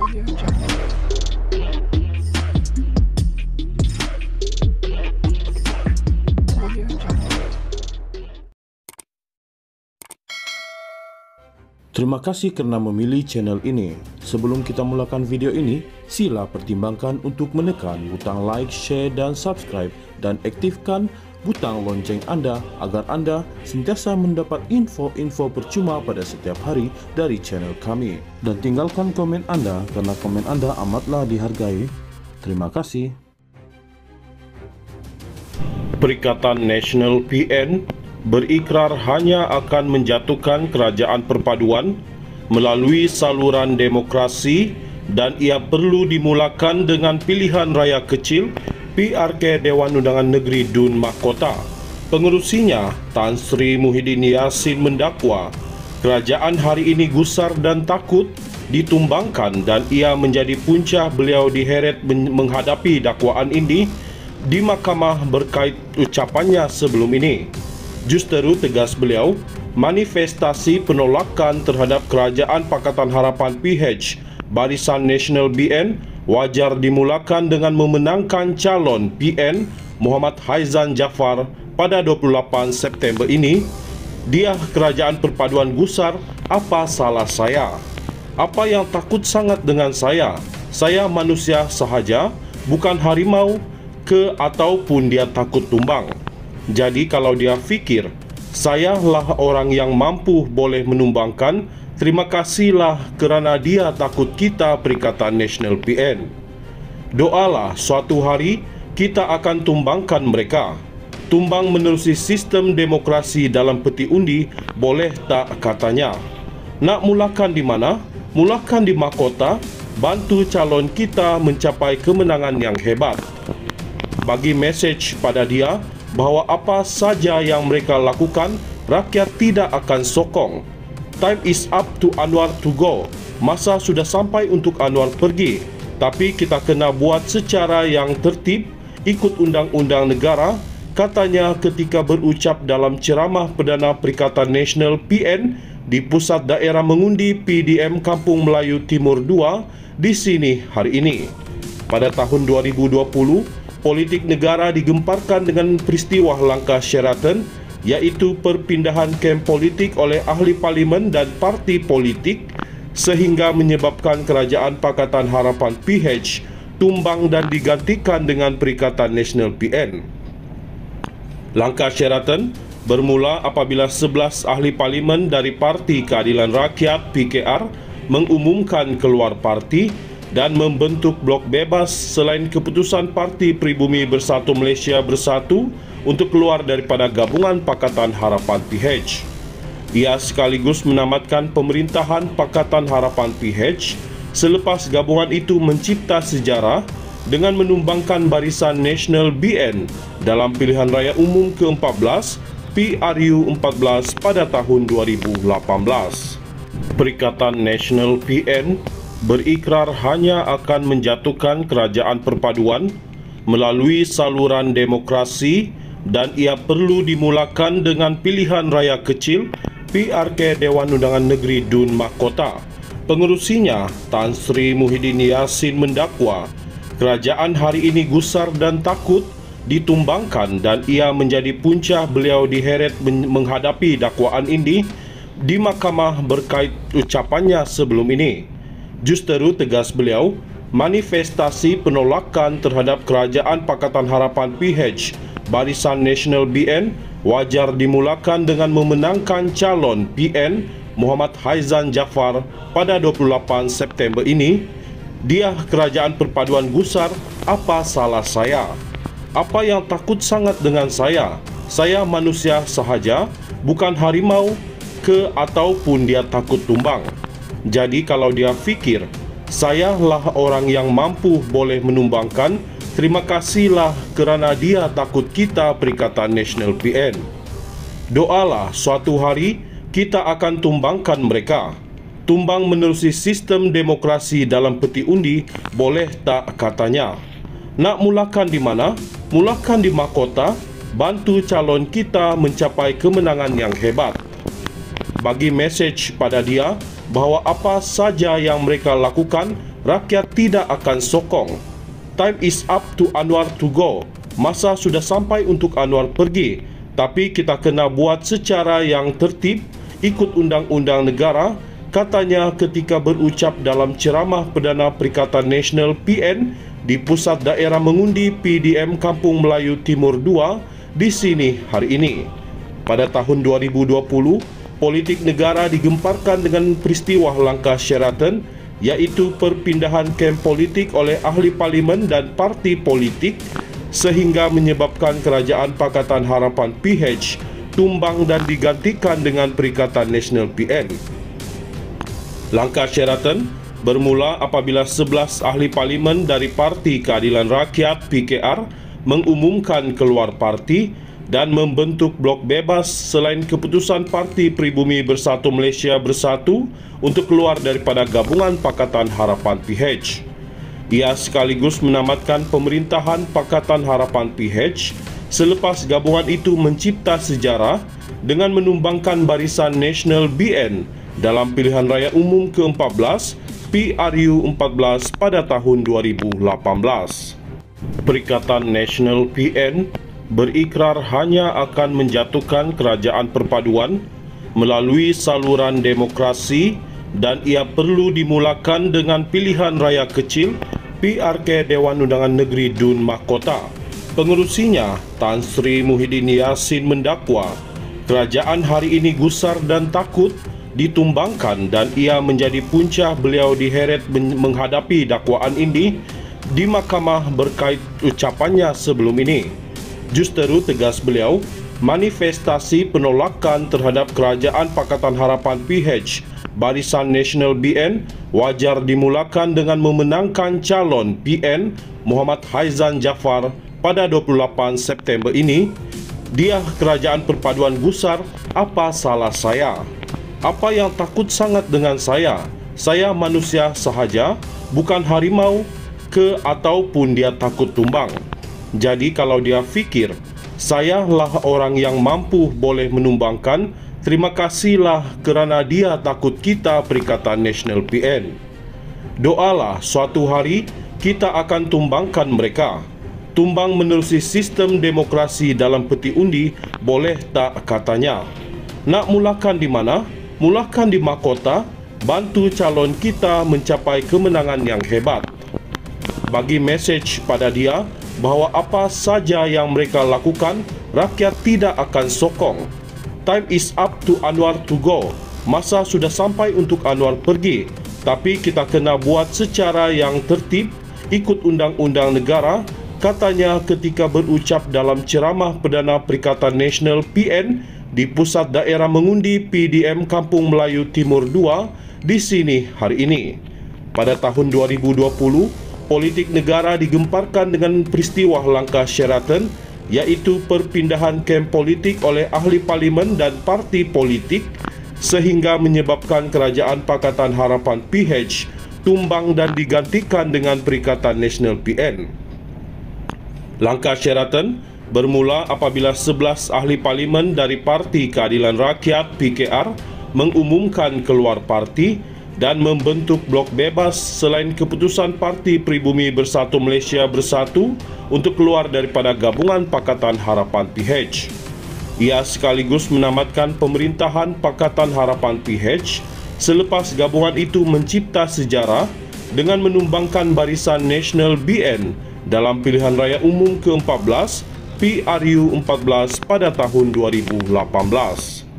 Terima kasih kerana memilih channel ini. Sebelum kita mulakan video ini, sila pertimbangkan untuk menekan butang like, share dan subscribe dan aktifkan butang lonceng anda agar anda sentiasa mendapat info-info percuma pada setiap hari dari channel kami. Dan tinggalkan komen anda kerana komen anda amatlah dihargai. Terima kasih. Perikatan Nasional PN berikrar hanya akan menjatuhkan kerajaan perpaduan melalui saluran demokrasi dan ia perlu dimulakan dengan pilihan raya kecil PRK Dewan Undangan Negeri Dun Mahkota. Pengerusinya, Tan Sri Muhyiddin Yassin mendakwa kerajaan hari ini gusar dan takut ditumbangkan dan ia menjadi punca beliau diheret menghadapi dakwaan ini di mahkamah berkait ucapannya sebelum ini. Justeru tegas beliau, manifestasi penolakan terhadap Kerajaan Pakatan Harapan PH Barisan Nasional BN wajar dimulakan dengan memenangkan calon PN Muhammad Haizan Jaafar pada 28 September ini. Dia kerajaan perpaduan gusar, apa salah saya? Apa yang takut sangat dengan saya? Saya manusia sahaja, bukan harimau ke ataupun dia takut tumbang. Jadi kalau dia fikir, sayalah orang yang mampu boleh menumbangkan, terima kasihlah kerana dia takut kita Perikatan Nasional PN. Doalah suatu hari kita akan tumbangkan mereka. Tumbang menerusi sistem demokrasi dalam peti undi, boleh tak katanya. Nak mulakan di mana? Mulakan di mahkota, bantu calon kita mencapai kemenangan yang hebat. Bagi mesej pada dia, bahawa apa saja yang mereka lakukan, rakyat tidak akan sokong. Time is up to Anwar to go. Masa sudah sampai untuk Anwar pergi. Tapi kita kena buat secara yang tertib, ikut undang-undang negara, katanya ketika berucap dalam ceramah Perdana Perikatan Nasional PN di Pusat Daerah Mengundi PDM Kampung Melayu Timur 2 di sini hari ini. Pada tahun 2020, politik negara digemparkan dengan peristiwa langkah Sheraton, iaitu perpindahan kem politik oleh ahli parlimen dan parti politik sehingga menyebabkan Kerajaan Pakatan Harapan PH tumbang dan digantikan dengan Perikatan Nasional PN. Langkah Sheraton bermula apabila 11 ahli parlimen dari Parti Keadilan Rakyat PKR mengumumkan keluar parti dan membentuk blok bebas selain keputusan Parti Pribumi Bersatu Malaysia Bersatu untuk keluar daripada gabungan Pakatan Harapan PH. Ia sekaligus menamatkan pemerintahan Pakatan Harapan PH selepas gabungan itu mencipta sejarah dengan menumbangkan Barisan Nasional BN dalam pilihan raya umum ke-14 PRU 14 pada tahun 2018. Perikatan Nasional PN berikrar hanya akan menjatuhkan kerajaan perpaduan melalui saluran demokrasi dan ia perlu dimulakan dengan pilihan raya kecil PRK Dewan Undangan Negeri Dun Mahkota. Pengerusinya, Tan Sri Muhyiddin Yassin mendakwa kerajaan hari ini gusar dan takut ditumbangkan dan ia menjadi punca beliau diheret menghadapi dakwaan ini di mahkamah berkait ucapannya sebelum ini. Justeru tegas beliau, manifestasi penolakan terhadap Kerajaan Pakatan Harapan PH Barisan Nasional BN wajar dimulakan dengan memenangkan calon PN Muhammad Haizan Jaafar pada 28 September ini. Dia kerajaan perpaduan gusar, apa salah saya? Apa yang takut sangat dengan saya? Saya manusia sahaja, bukan harimau ke ataupun dia takut tumbang. Jadi kalau dia fikir, sayalah orang yang mampu boleh menumbangkan, terima kasihlah kerana dia takut kita Perikatan Nasional PN. Doalah suatu hari kita akan tumbangkan mereka. Tumbang menerusi sistem demokrasi dalam peti undi, boleh tak katanya. Nak mulakan di mana? Mulakan di mahkota, bantu calon kita mencapai kemenangan yang hebat. Bagi mesej pada dia, bahawa apa saja yang mereka lakukan, rakyat tidak akan sokong. Time is up to Anwar to go. Masa sudah sampai untuk Anwar pergi. Tapi kita kena buat secara yang tertib, ikut undang-undang negara, katanya ketika berucap dalam ceramah Perdana Perikatan Nasional PN di Pusat Daerah Mengundi PDM Kampung Melayu Timur 2 di sini hari ini. Pada tahun 2020, politik negara digemparkan dengan peristiwa langkah Sheraton, yaitu perpindahan kem politik oleh ahli parlimen dan parti politik sehingga menyebabkan Kerajaan Pakatan Harapan PH tumbang dan digantikan dengan Perikatan Nasional PN. Langkah Sheraton bermula apabila 11 ahli parlimen dari Parti Keadilan Rakyat PKR mengumumkan keluar parti dan membentuk blok bebas selain keputusan Parti Pribumi Bersatu Malaysia Bersatu untuk keluar daripada Gabungan Pakatan Harapan PH. Ia sekaligus menamatkan pemerintahan Pakatan Harapan PH selepas gabungan itu mencipta sejarah dengan menumbangkan Barisan Nasional BN dalam pilihan raya umum ke-14 PRU 14 pada tahun 2018. Perikatan Nasional PN berikrar hanya akan menjatuhkan kerajaan perpaduan melalui saluran demokrasi dan ia perlu dimulakan dengan pilihan raya kecil PRK Dewan Undangan Negeri Dun Mahkota. Pengerusinya, Tan Sri Muhyiddin Yassin mendakwa kerajaan hari ini gusar dan takut ditumbangkan dan ia menjadi punca beliau diheret menghadapi dakwaan ini di mahkamah berkait ucapannya sebelum ini. Justeru tegas beliau, manifestasi penolakan terhadap Kerajaan Pakatan Harapan PH Barisan Nasional BN wajar dimulakan dengan memenangkan calon PN Muhammad Haizan Jaafar pada 28 September ini. Dia kerajaan perpaduan gusar, apa salah saya? Apa yang takut sangat dengan saya? Saya manusia sahaja, bukan harimau ke ataupun dia takut tumbang. Jadi kalau dia fikir saya lah orang yang mampu boleh menumbangkan, terima kasihlah kerana dia takut kita Perikatan Nasional PN. Doalah suatu hari kita akan tumbangkan mereka. Tumbang menerusi sistem demokrasi dalam peti undi, boleh tak katanya. Nak mulakan di mana? Mulakan di mahkota, bantu calon kita mencapai kemenangan yang hebat. Bagi mesej pada dia bahawa apa saja yang mereka lakukan, rakyat tidak akan sokong. Time is up to Anwar to go. Masa sudah sampai untuk Anwar pergi. Tapi kita kena buat secara yang tertib, ikut undang-undang negara, katanya ketika berucap dalam ceramah Perdana Perikatan Nasional PN di Pusat Daerah Mengundi PDM Kampung Melayu Timur 2 di sini hari ini. Pada tahun 2020, politik negara digemparkan dengan peristiwa langkah Sheraton, yaitu perpindahan kem politik oleh ahli parlimen dan parti politik sehingga menyebabkan Kerajaan Pakatan Harapan PH tumbang dan digantikan dengan Perikatan Nasional PN. Langkah Sheraton bermula apabila 11 ahli parlimen dari Parti Keadilan Rakyat PKR mengumumkan keluar parti dan membentuk blok bebas selain keputusan Parti Pribumi Bersatu Malaysia Bersatu untuk keluar daripada Gabungan Pakatan Harapan PH. Ia sekaligus menamatkan pemerintahan Pakatan Harapan PH selepas gabungan itu mencipta sejarah dengan menumbangkan Barisan Nasional BN dalam pilihan raya umum ke-14 PRU 14 pada tahun 2018.